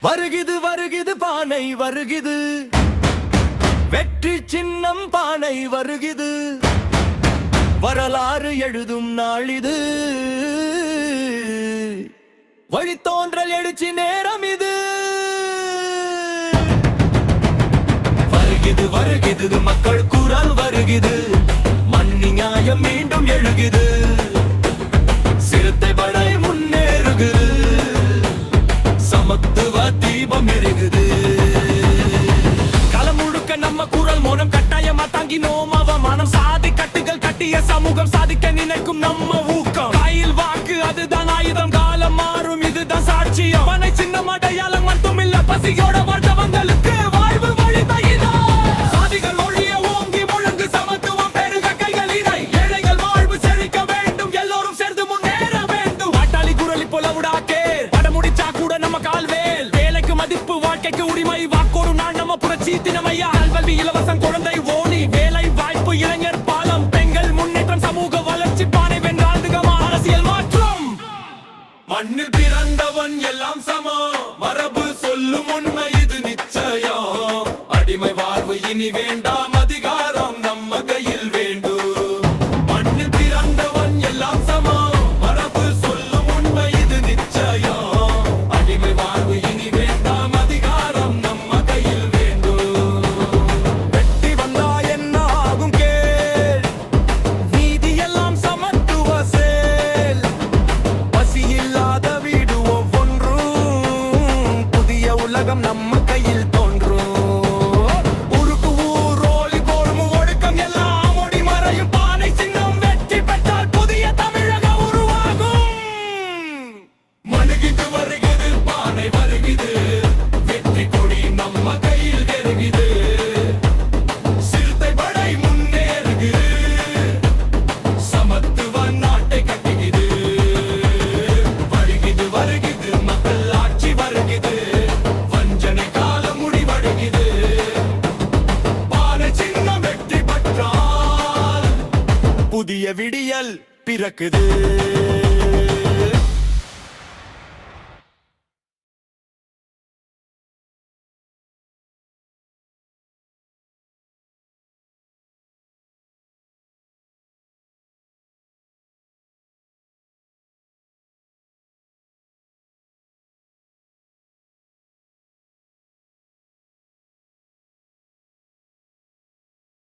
வருகிது வருகிது பானை வருகிது, வெற்றி சின்னம் பானை வருகிது, வரலாறு எழுதும் நாளிது, வழித்தோன்றல் எழுச்சி நேரம் இது. வருகிது வருகிது மக்கள் குரல் வருகிது, மண்ணி நியாயம் மீண்டும் எழுகுது, சிறுத்தை படை முன்னேறுகுது, சமத்துவ தீபம் எரிகுது. களம் முழுக்க நம்ம குரல் மோனம் கட்டாயமா தாங்கினோம் அவமானம், சாதி கட்டுகள் கட்டிய சமூகம் சாதிக்க நினைக்கும் நம்ம ஊக்கம், கையில் வாக்கு அதுதான் ஆயுதம், காலம் மாறும் இதுதான் சாட்சியம், பனை சின்னம் அடையாளம் மட்டும் இல்ல பசியோட வாழ்ந்தவங்களுக்கு வாழ்வு வழி சாதிகள் ஒழிய ஓங்கி முழங்கு சமத்துவம் பெருக கைகள் இறை, ஏழைகள் வாழ்வு செழிக்க வேண்டும், எல்லோரும் சேர்ந்து முன்னேற வேண்டும். பாட்டாளி குரலி போல உடாக்கே படமுடிச்சா கூட நம்ம கால்வேல், வேலைக்கு மதிப்பு வாழ்க்கைக்கு உரிமை, வாக்கோடு நாள் நம்ம புரட்சி தினமையா, கல்வி இலவசம் குழந்தை ஓணி, வேலை வாய்ப்பு இளைஞர் பாலம், பெண்கள் முன்னேற்றம் சமூக வளர்ச்சி, பானை வென்றாண்டுகமா அரசியல் மாற்றம். மண்ணில் பிறந்தவன் எல்லாம் சமம், மரபு சொல்லும் உண்மை இது நிச்சயம், அடிமை வாழ்வு இனி வேண்டாம், அதிகாரம் நம்ம கையில் வேண்டும். மண்ணில் பிறந்தவன் எல்லாம் சமம், மரபு சொல்லும் உண்மை இது நிச்சயம், அடிமை வாழ்வு இனி வேண்டாம், அதிகாரம் நம்ம கையில் வேண்டும். வெட்டி வந்தா என்ன ஆகும் கேள், நீதி எல்லாம் சமத்துவ சேல், பசி இல்லாத வீடு ஒவ்வொன்றும், புதிய உலகம் நம்ம கையில் தோன்றும். புதிய விடியல் பிறக்குது.